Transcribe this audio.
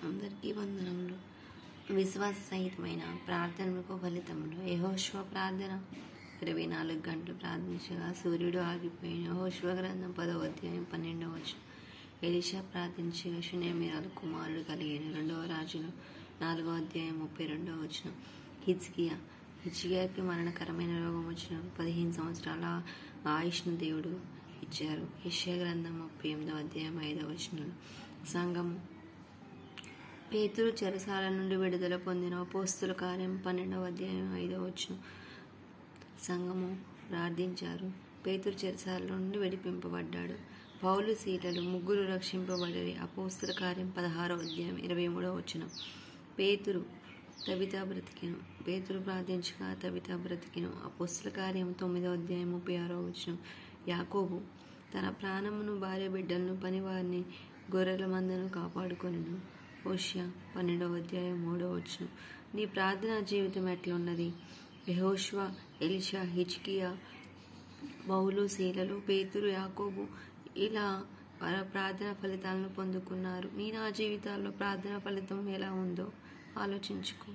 అందరికీ వందనములు. విశ్వాస సహితమైన ప్రార్థనలకు ఫలితములు. యెహోషువ ప్రార్థన. 24 గంటలు ప్రార్థించగా సూర్యుడు ఆగిపోయిన. యెహోషువ గ్రంథం 10వ అధ్యాయం 12వ వచనం. ఎలీషా ప్రార్థించగా షూనేమీరాల కుమారుడు కలిగిన. 2వ రాజులు 4వ అధ్యాయం 32వ వచనం. హిజ్కియాకి మరణకరమైన రోగం వచ్చిన 15 సంవత్సరాల ఆయుష్ను దేవుడు ఇచ్చారు. యెషయా గ్రంథం 38వ అధ్యాయం 5వ వచనం. సంఘము. పేతురు చెరసాల నుండి విడుదల పొందిన. అపోస్తలుల కార్యం 12వ అధ్యాయం 5వ వచనం. సంఘము ప్రార్థించారు. పేతురు చెరసాల నుండి విడిపింపబడ్డాడు. పౌలు సీలలు ముగ్గురు రక్షింపబడి. అపోస్తలుల కార్యం 16వ అధ్యాయం 23వ వచనం. పేతురు ప్రార్థించగా తబితా బ్రతికెను. అపోస్తలుల కార్యం 9వ అధ్యాయం 36వ వచనం. యాకోబు తన ప్రాణమును, భార్య బిడ్డలను, పనివారిని, గొర్రెల మందను కాపాడుకొనెను. హోషేయ 12వ అధ్యాయం 3వ వచనం. నీ ప్రార్థనా జీవితం ఎట్లున్నది? యెహోషువ, ఎలీషా, హిజ్కియా, పౌలు, సీలలు, పేతురు, యాకోబు ఇలా వారి ప్రార్థన ఫలితాలను పొందుకున్నారు. నా జీవితాల్లో ప్రార్థన ఫలితం ఎలా ఉందో ఆలోచించుకో.